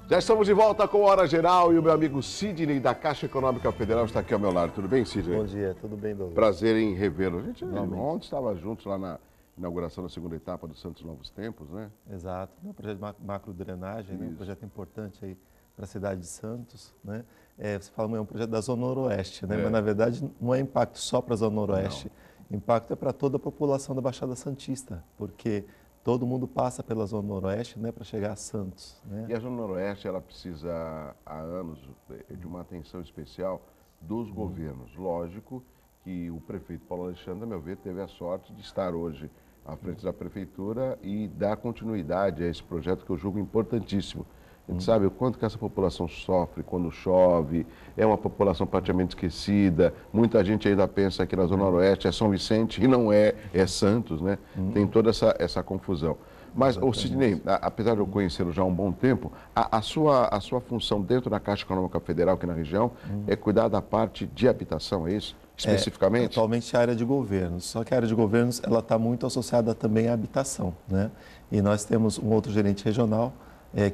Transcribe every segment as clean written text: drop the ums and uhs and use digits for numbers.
Já estamos de volta com a Hora Geral e o meu amigo Sidney da Caixa Econômica Federal está aqui ao meu lado. Tudo bem, Sidney? Bom dia, tudo bem, Douglas? Prazer em revê-lo. A gente ontem estava juntos lá na inauguração da segunda etapa do Santos Novos Tempos, né? Exato, um projeto de macrodrenagem, né? Um projeto importante aí para a cidade de Santos, né? Você fala, é um projeto da Zona Noroeste, né? Mas na verdade não é impacto só para a Zona Noroeste, impacto é para toda a população da Baixada Santista, porque todo mundo passa pela Zona Noroeste, né, para chegar a Santos, né? E a Zona Noroeste, ela precisa há anos de uma atenção especial dos governos. Lógico que o prefeito Paulo Alexandre, a meu ver, teve a sorte de estar hoje à frente da prefeitura e dar continuidade a esse projeto que eu julgo importantíssimo. A gente sabe o quanto que essa população sofre quando chove, é uma população praticamente esquecida, muita gente ainda pensa que na Zona Noroeste é São Vicente e não é, é Santos, né? Tem toda essa confusão. Mas, Sidney, apesar de eu conhecê-lo já há um bom tempo, a sua função dentro da Caixa Econômica Federal aqui na região é cuidar da parte de habitação, é isso? Especificamente? Atualmente a área de governos, só que a área de governos ela está muito associada também à habitação, né? E nós temos um outro gerente regional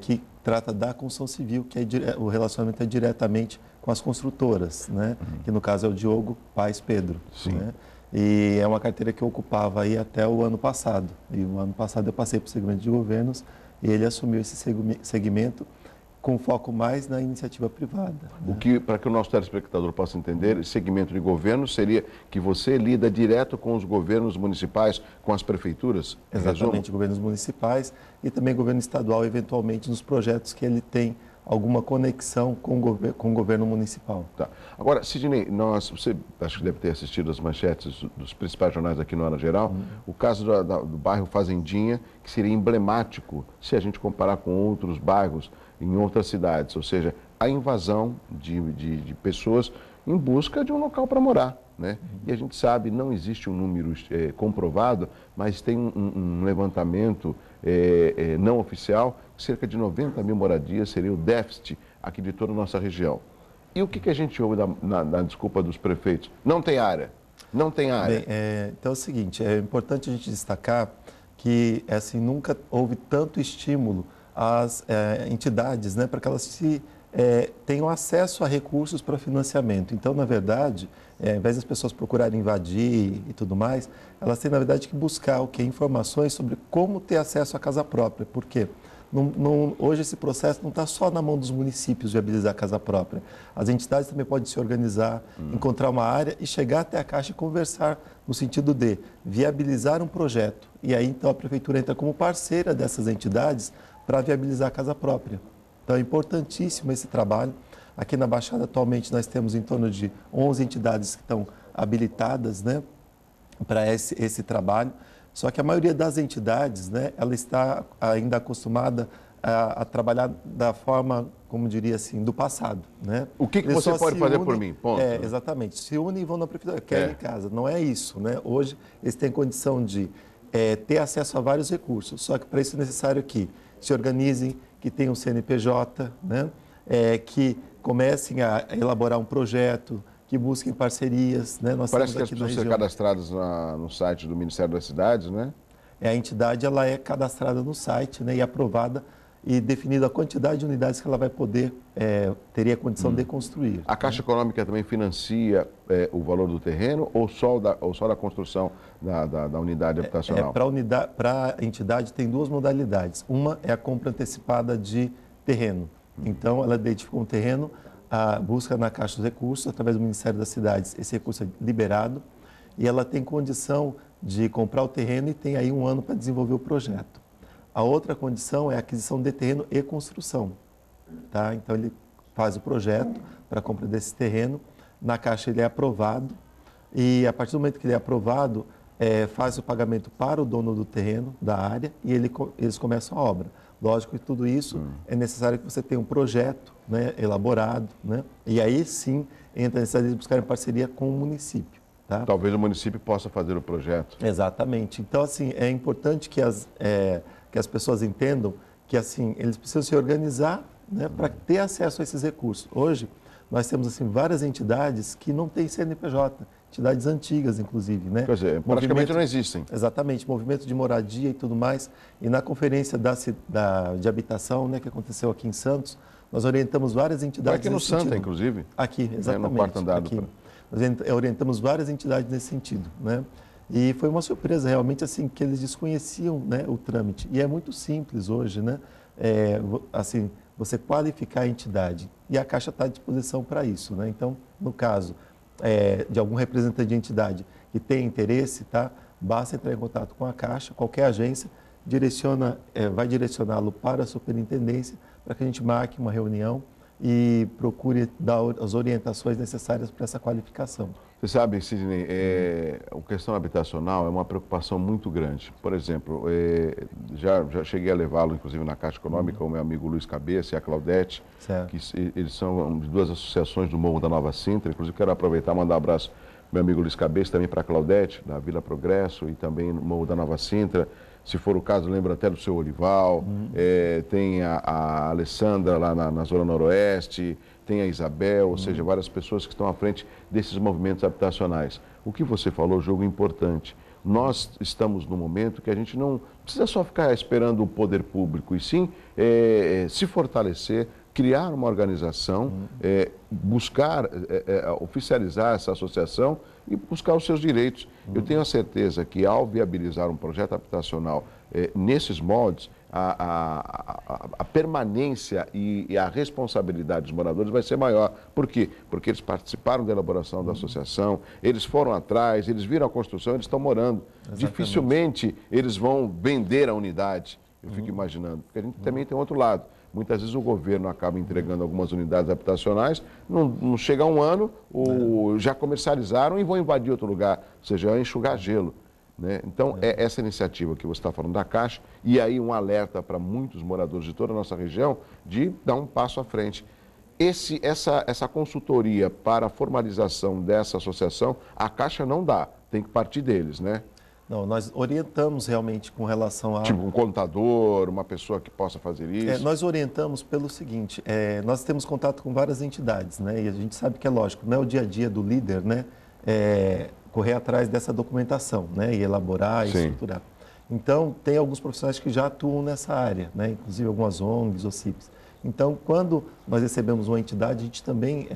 que trata da construção civil, que o relacionamento é diretamente com as construtoras, né? Que no caso é o Diogo Paes Pedro. Sim. Né? E é uma carteira que eu ocupava aí até o ano passado. E o ano passado eu passei para o segmento de governos e ele assumiu esse segmento com foco mais na iniciativa privada. O que, para que o nosso telespectador possa entender, segmento de governo seria que você lida direto com os governos municipais, com as prefeituras? Exatamente, governos municipais e também governo estadual, eventualmente, nos projetos que ele tem alguma conexão com o governo municipal. Tá. Agora, Sidney, você acho que deve ter assistido as manchetes dos principais jornais aqui no Hora Geral, o caso do bairro Fazendinha, que seria emblemático se a gente comparar com outros bairros em outras cidades, ou seja, a invasão de pessoas em busca de um local para morar, né? E a gente sabe, não existe um número comprovado, mas tem um levantamento não oficial, cerca de 90 mil moradias seria o déficit aqui de toda a nossa região. E o que a gente ouve na desculpa dos prefeitos? Não tem área, não tem área. Bem, então é o seguinte, é importante a gente destacar que assim, nunca houve tanto estímulo às entidades, né, para que elas tenham acesso a recursos para financiamento. Então, na verdade, ao invés das pessoas procurarem invadir e tudo mais, elas têm, na verdade, que buscar informações sobre como ter acesso à casa própria. Por quê? Hoje esse processo não está só na mão dos municípios viabilizar a casa própria. As entidades também podem se organizar, encontrar uma área e chegar até a Caixa e conversar no sentido de viabilizar um projeto. E aí, então, a Prefeitura entra como parceira dessas entidades para viabilizar a casa própria. Então, é importantíssimo esse trabalho. Aqui na Baixada, atualmente, nós temos em torno de 11 entidades que estão habilitadas, né, para esse trabalho. Só que a maioria das entidades, né, ela está ainda acostumada a trabalhar da forma, como diria assim, do passado. Né? O que você pode fazer por mim? Ponto. Exatamente. Se unem e vão na prefeitura, querem em casa. Não é isso. Né? Hoje, eles têm condição de ter acesso a vários recursos. Só que para isso é necessário que se organizem, que tenham CNPJ, né? Que comecem a elaborar um projeto, que busquem parcerias. Né? Parece que as pessoas são cadastradas no site do Ministério das Cidades, né? A entidade ela é cadastrada no site, né, e aprovada e definida a quantidade de unidades que ela vai poder, teria condição de construir. A Caixa Econômica também financia o valor do terreno ou só da construção da unidade habitacional? Para a entidade tem duas modalidades. Uma é a compra antecipada de terreno. Então, ela identificou um terreno, busca na Caixa dos Recursos, através do Ministério das Cidades, esse recurso é liberado e ela tem condição de comprar o terreno e tem aí um ano para desenvolver o projeto. A outra condição é a aquisição de terreno e construção. Tá? Então, ele faz o projeto para a compra desse terreno, na Caixa ele é aprovado e a partir do momento que ele é aprovado, faz o pagamento para o dono do terreno, da área, e eles começam a obra. Lógico que tudo isso é necessário que você tenha um projeto, né, elaborado, né? E aí sim entra a necessidade de buscar parceria com o município. Tá? Talvez o município possa fazer o projeto. Exatamente. Então, assim, é importante que as pessoas entendam que, assim, eles precisam se organizar, né, para ter acesso a esses recursos. Hoje, nós temos, assim, várias entidades que não têm CNPJ entidades antigas, inclusive, né? Quer dizer, praticamente não existem. Exatamente, movimento de moradia e tudo mais. E na conferência de habitação, né, que aconteceu aqui em Santos, nós orientamos várias entidades. Foi aqui no Santa, inclusive. Aqui, exatamente. No quarto andar. Aqui. Nós orientamos várias entidades nesse sentido, né? E foi uma surpresa realmente assim que eles desconheciam, né, o trâmite. E é muito simples hoje, né? Assim, você qualificar a entidade e a Caixa está à disposição para isso, né? Então, no caso de algum representante de entidade que tem interesse, tá? Basta entrar em contato com a Caixa, qualquer agência vai direcioná-lo para a superintendência para que a gente marque uma reunião e procure dar as orientações necessárias para essa qualificação. Você sabe, Sidney, a questão habitacional é uma preocupação muito grande. Por exemplo, já cheguei a levá-lo, inclusive, na Caixa Econômica, o meu amigo Luiz Cabeça e a Claudete, certo. que eles são de duas associações do Morro da Nova Sintra. Inclusive, quero aproveitar e mandar um abraço ao meu amigo Luiz Cabeça, também para a Claudete, da Vila Progresso, e também no Morro da Nova Sintra. Se for o caso, lembro até do seu Olival, tem a Alessandra lá na Zona Noroeste, tem a Isabel, ou seja, várias pessoas que estão à frente desses movimentos habitacionais. O que você falou, jogo importante. Nós estamos num momento que a gente não precisa só ficar esperando o poder público, e sim se fortalecer, criar uma organização, buscar oficializar essa associação e buscar os seus direitos. Eu tenho a certeza que, ao viabilizar um projeto habitacional nesses moldes, a permanência e a responsabilidade dos moradores vai ser maior. Por quê? Porque eles participaram da elaboração da associação, eles foram atrás, eles viram a construção, eles estão morando. Exatamente. Dificilmente eles vão vender a unidade, eu fico imaginando, porque a gente também tem outro lado. Muitas vezes o governo acaba entregando algumas unidades habitacionais, não chega a um ano, já comercializaram e vão invadir outro lugar, ou seja, enxugar gelo. Né? Então, essa iniciativa que você está falando da Caixa, e aí um alerta para muitos moradores de toda a nossa região, de dar um passo à frente. Essa consultoria para a formalização dessa associação, a Caixa não dá, tem que partir deles, né? Não, nós orientamos realmente com relação a... Tipo um contador, uma pessoa que possa fazer isso? Nós orientamos pelo seguinte, nós temos contato com várias entidades, né? E a gente sabe que é lógico, não é o dia a dia do líder, né? Correr atrás dessa documentação, né? E elaborar e estruturar. Então, tem alguns profissionais que já atuam nessa área, né? Inclusive algumas ONGs ou CIPs. Então, quando nós recebemos uma entidade, a gente também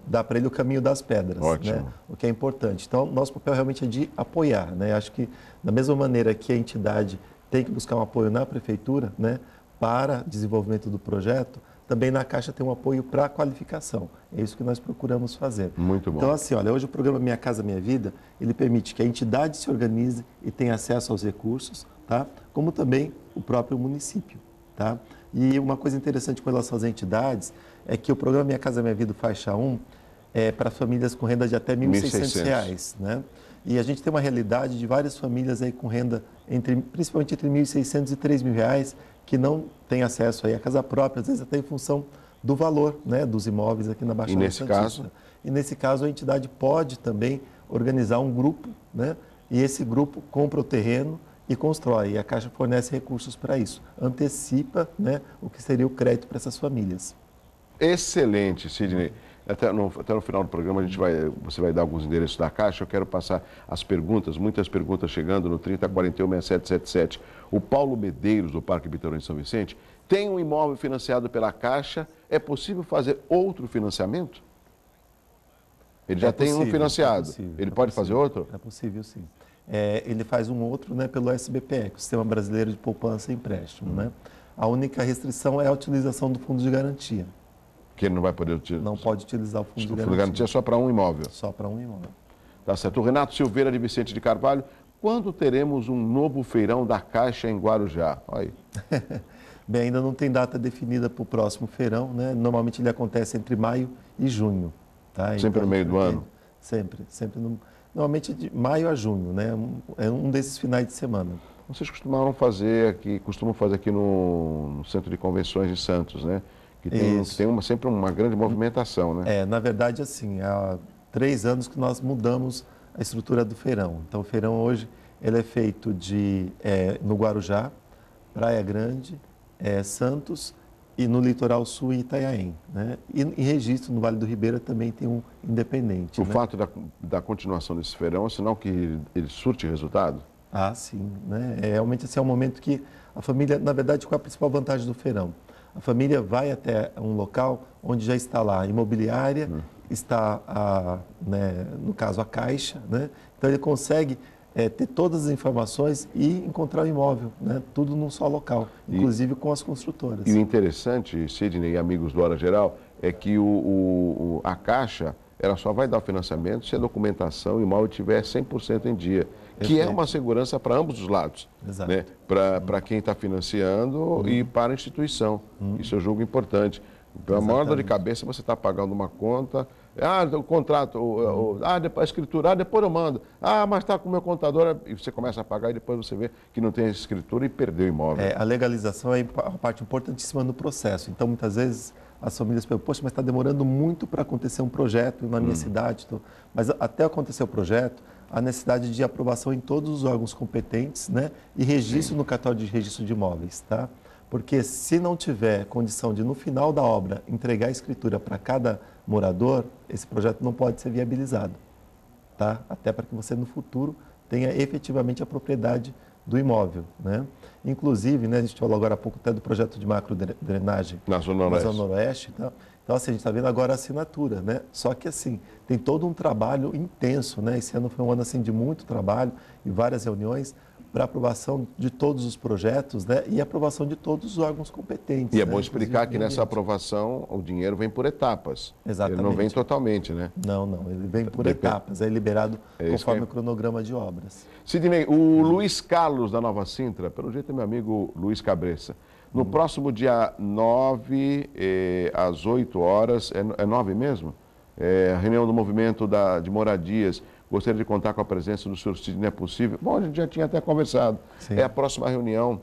dá para ele o caminho das pedras, né? O que é importante. Então, nosso papel realmente é de apoiar, né? Acho que da mesma maneira que a entidade tem que buscar um apoio na prefeitura, né, para desenvolvimento do projeto, também na Caixa tem um apoio para a qualificação. É isso que nós procuramos fazer. Muito bom. Então, assim, olha, hoje o programa Minha Casa Minha Vida, ele permite que a entidade se organize e tenha acesso aos recursos, tá? Como também o próprio município, tá? E uma coisa interessante com relação às entidades é que o programa Minha Casa Minha Vida, faixa 1, é para famílias com renda de até R$ 1.600, né? E a gente tem uma realidade de várias famílias aí com renda, principalmente entre R$ 1.600 e R$ 3.000, que não têm acesso aí à casa própria, às vezes até em função do valor, né, dos imóveis aqui na Baixada Santista. E nesse caso a entidade pode também organizar um grupo, né? E esse grupo compra o terreno e constrói. E a Caixa fornece recursos para isso. Antecipa, né, o que seria o crédito para essas famílias. Excelente, Sidney. Até no final do programa você vai dar alguns endereços da Caixa. Eu quero passar as perguntas, muitas perguntas chegando no 3041-6777. O Paulo Medeiros, do Parque Bitorã de São Vicente, tem um imóvel financiado pela Caixa. É possível fazer outro financiamento? Ele já tem um financiado. Ele pode fazer outro? É possível, sim. Ele faz um outro, né, pelo SBPE, o Sistema Brasileiro de Poupança e Empréstimo, né? A única restrição é a utilização do fundo de garantia. Que ele não vai poder utilizar? Não pode utilizar o fundo de garantia. O fundo de garantia é só para um imóvel? Só para um imóvel. Tá certo. O Renato Silveira, de Vicente de Carvalho, quando teremos um novo feirão da Caixa em Guarujá? Olha aí. Bem, ainda não tem data definida para o próximo feirão, né? Normalmente ele acontece entre maio e junho. Tá? Sempre então, no meio do ano? Sempre. Normalmente de maio a junho, né? É um desses finais de semana. Vocês costumam fazer aqui no Centro de Convenções de Santos, né? Que tem sempre uma grande movimentação, né? Na verdade, assim, há 3 anos que nós mudamos a estrutura do feirão. Então, o feirão hoje ele é feito no Guarujá, Praia Grande, Santos e no litoral sul em Itanhaém, né? E em Registro, no Vale do Ribeira, também tem um independente. O né? fato da continuação desse feirão é sinal que ele surte resultado? Ah, sim, né? Realmente assim, é um momento que a família, na verdade, qual é a principal vantagem do feirão? A família vai até um local onde já está lá a imobiliária, está, no caso, a Caixa, né? Então ele consegue ter todas as informações e encontrar o imóvel, né? Tudo num só local, inclusive com as construtoras. E o interessante, Sidney e amigos do Hora Geral, é que a Caixa ela só vai dar o financiamento se a documentação e o imóvel estiver 100% em dia, que é uma segurança para ambos os lados, Exato. né? Para quem está financiando e para a instituição. Isso eu julgo importante. Pela maior dor de cabeça, você está pagando uma conta, o contrato, a escritura, depois eu mando, mas está com o meu contador, e você começa a pagar e depois você vê que não tem a escritura e perdeu o imóvel. A legalização é a parte importantíssima do processo. Então, muitas vezes, as famílias pensam, poxa, mas está demorando muito para acontecer um projeto na minha cidade. Mas até acontecer o projeto, há necessidade de aprovação em todos os órgãos competentes, né? E registro no cartório de registro de imóveis, tá? Porque se não tiver condição de, no final da obra, entregar a escritura para cada morador, esse projeto não pode ser viabilizado, tá? Até para que você, no futuro, tenha efetivamente a propriedade do imóvel, né? Inclusive, né, a gente falou agora há pouco até do projeto de macro-drenagem Na Zona Noroeste. Noroeste, tá? Então, assim, a gente está vendo agora a assinatura, né? Só que, assim, tem todo um trabalho intenso, né? Esse ano foi um ano, assim, de muito trabalho e várias reuniões para aprovação de todos os projetos, né? E aprovação de todos os órgãos competentes. E é né? bom explicar que nessa Inclusive, aprovação o dinheiro vem por etapas. Exatamente. Ele não vem totalmente, né? Não, ele vem por etapas, é liberado conforme o cronograma de obras. Sidney, o Luiz Carlos da Nova Sintra, pelo jeito é meu amigo Luiz Cabreça. No próximo dia 9, às 8 horas, é 9 mesmo? A reunião do movimento de moradias. Gostaria de contar com a presença do senhor Sidney, é possível? Bom, a gente já tinha até conversado. Sim. É a próxima reunião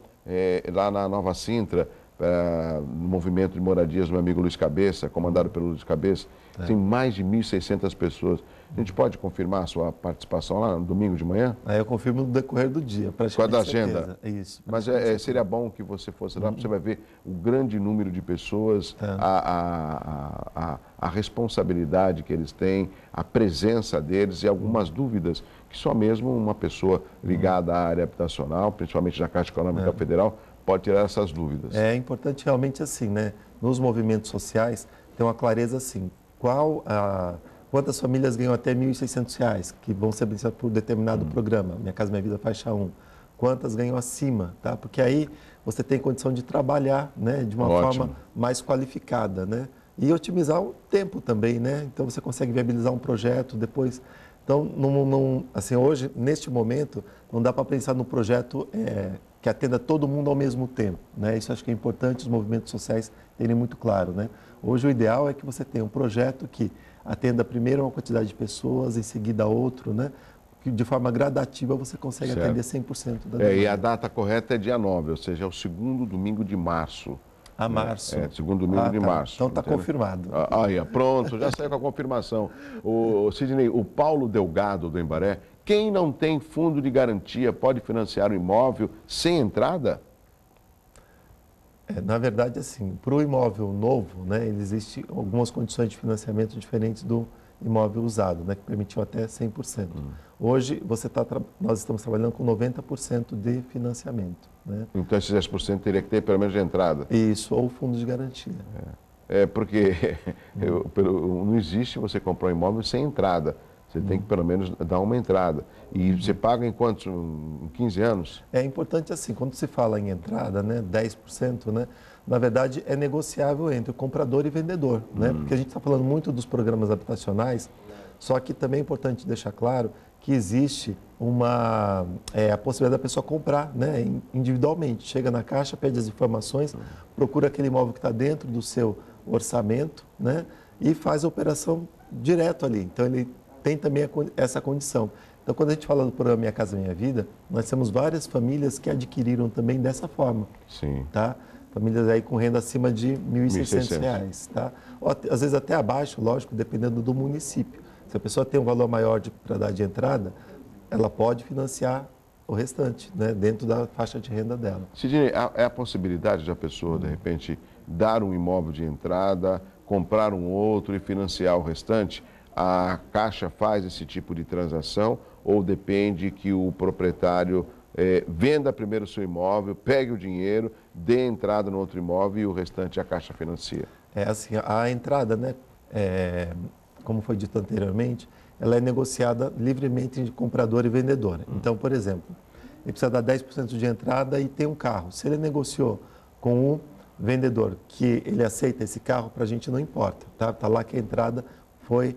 lá na Nova Sintra, no movimento de moradias do meu amigo Luiz Cabeça, comandado pelo Luiz Cabeça. Tem mais de 1.600 pessoas. A gente pode confirmar a sua participação lá no domingo de manhã? Aí eu confirmo no decorrer do dia, praticamente. Com a da agenda? Isso. Mas seria bom que você fosse lá, porque você vai ver o grande número de pessoas, a responsabilidade que eles têm, a presença deles e algumas dúvidas que só mesmo uma pessoa ligada à área habitacional, principalmente na Caixa Econômica Federal, pode tirar essas dúvidas. É importante realmente assim, né? Nos movimentos sociais, tem uma clareza assim, quantas famílias ganham até R$ 1.600, que vão ser beneficiadas por determinado programa, Minha Casa Minha Vida faixa 1. Quantas ganham acima, tá? Porque aí você tem condição de trabalhar, né? De uma forma mais qualificada, né? E otimizar o tempo também, né? Então você consegue viabilizar um projeto depois. Então, assim, hoje, neste momento, não dá para pensar no projeto que atenda todo mundo ao mesmo tempo, né? Isso acho que é importante os movimentos sociais terem muito claro, né? Hoje o ideal é que você tenha um projeto que atenda primeiro uma quantidade de pessoas, em seguida outro, né? Que de forma gradativa você consegue atender 100% da demanda. E a data correta é dia 9, ou seja, é o segundo domingo de março. A março. Segundo domingo de março. Então está confirmado. Pronto, já saiu com a confirmação. O Sidney, o Paulo Delgado do Embaré, quem não tem fundo de garantia pode financiar o imóvel sem entrada? Na verdade, assim, para o imóvel novo, né, existem algumas condições de financiamento diferentes do imóvel usado, né, que permitiu até 100%. Hoje, nós estamos trabalhando com 90% de financiamento. Né? Então, esses 10% teria que ter pelo menos de entrada? Isso, ou fundo de garantia. Porque não existe você comprar um imóvel sem entrada. Você tem que, pelo menos, dar uma entrada. E você paga em quantos? Em 15 anos? É importante, assim, quando se fala em entrada, né, 10%, né, na verdade, é negociável entre o comprador e vendedor. Né? Porque a gente está falando muito dos programas habitacionais, só que também é importante deixar claro que existe a possibilidade da pessoa comprar, né, individualmente. Chega na Caixa, pede as informações, procura aquele imóvel que está dentro do seu orçamento, né, e faz a operação direto ali. Então, ele tem também essa condição. Então, quando a gente fala do programa Minha Casa Minha Vida, nós temos várias famílias que adquiriram também dessa forma. Sim. Tá? Famílias aí com renda acima de R$ 1.600, tá? Ou, às vezes até abaixo, lógico, dependendo do município. Se a pessoa tem um valor maior para dar de entrada, ela pode financiar o restante, né, dentro da faixa de renda dela. Sidney, é a possibilidade de a pessoa, de repente, dar um imóvel de entrada, comprar um outro e financiar o restante? A Caixa faz esse tipo de transação ou depende que o proprietário venda primeiro o seu imóvel, pegue o dinheiro, dê entrada no outro imóvel e o restante a Caixa financia? É assim, a entrada, né, como foi dito anteriormente, ela é negociada livremente entre comprador e vendedor. Então, por exemplo, ele precisa dar 10% de entrada e tem um carro. Se ele negociou com o vendedor que ele aceita esse carro, para a gente não importa. Tá lá que a entrada foi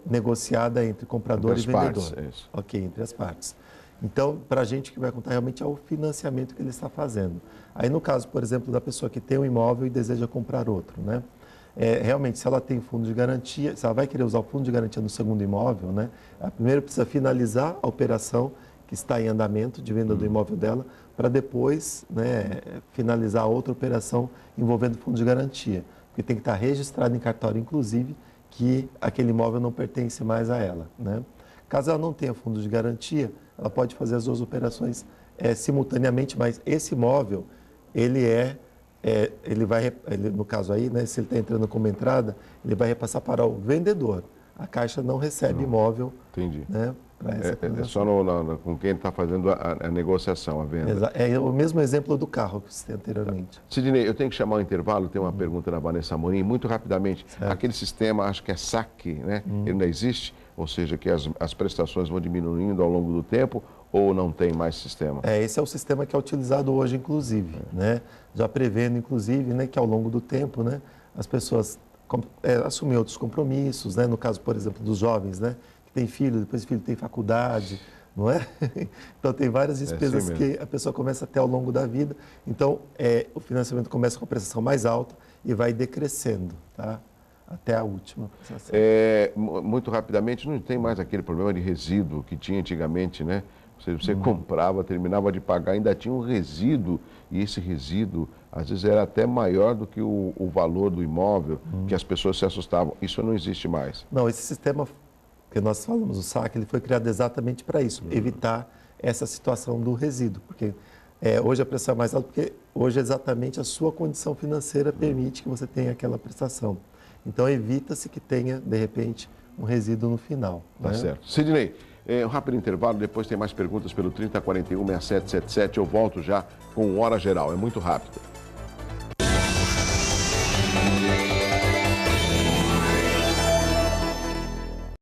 negociada entre comprador e vendedor. Partes, é isso. Ok, entre as partes. Então, para a gente, o que vai contar realmente é o financiamento que ele está fazendo. Aí, no caso, por exemplo, da pessoa que tem um imóvel e deseja comprar outro, né? Realmente, se ela tem fundo de garantia, se ela vai querer usar o fundo de garantia no segundo imóvel, né? Ela primeiro precisa finalizar a operação que está em andamento de venda do imóvel dela, para depois, né, finalizar a outra operação envolvendo fundo de garantia. Porque tem que estar registrado em cartório, inclusive, que aquele imóvel não pertence mais a ela, né? Caso ela não tenha fundo de garantia, ela pode fazer as duas operações simultaneamente, mas esse imóvel, no caso aí, né, se ele está entrando como entrada, ele vai repassar para o vendedor. A Caixa não recebe imóvel. Entendi. Né, é só com quem está fazendo a negociação, a venda. É o mesmo exemplo do carro que você tem anteriormente. Sidney, eu tenho que chamar o intervalo, tem uma pergunta da Vanessa Amorim, muito rapidamente. Certo. Aquele sistema, acho que é saque, né? Ele ainda existe? Ou seja, que as prestações vão diminuindo ao longo do tempo ou não tem mais sistema? Esse é o sistema que é utilizado hoje, inclusive, né? Já prevendo, inclusive, né, que ao longo do tempo, né, as pessoas assumem outros compromissos, né? No caso, por exemplo, dos jovens, né, que tem filho, depois o filho tem faculdade, não é? Então, tem várias despesas que a pessoa começa a ter ao longo da vida. Então, o financiamento começa com a prestação mais alta e vai decrescendo, tá? Até a última prestação. Muito rapidamente, não tem mais aquele problema de resíduo que tinha antigamente, né? Você comprava, terminava de pagar, ainda tinha um resíduo, e esse resíduo, às vezes, era até maior do que o valor do imóvel, que as pessoas se assustavam. Isso não existe mais. Não, esse sistema que nós falamos, o SAC, ele foi criado exatamente para isso, evitar essa situação do resíduo, porque hoje a prestação é mais alta, porque hoje exatamente a sua condição financeira permite que você tenha aquela prestação. Então, evita-se que tenha, de repente, um resíduo no final. Tá certo. Sidney, um rápido intervalo, depois tem mais perguntas pelo 3041-6777. Eu volto já com Hora Geral. É muito rápido.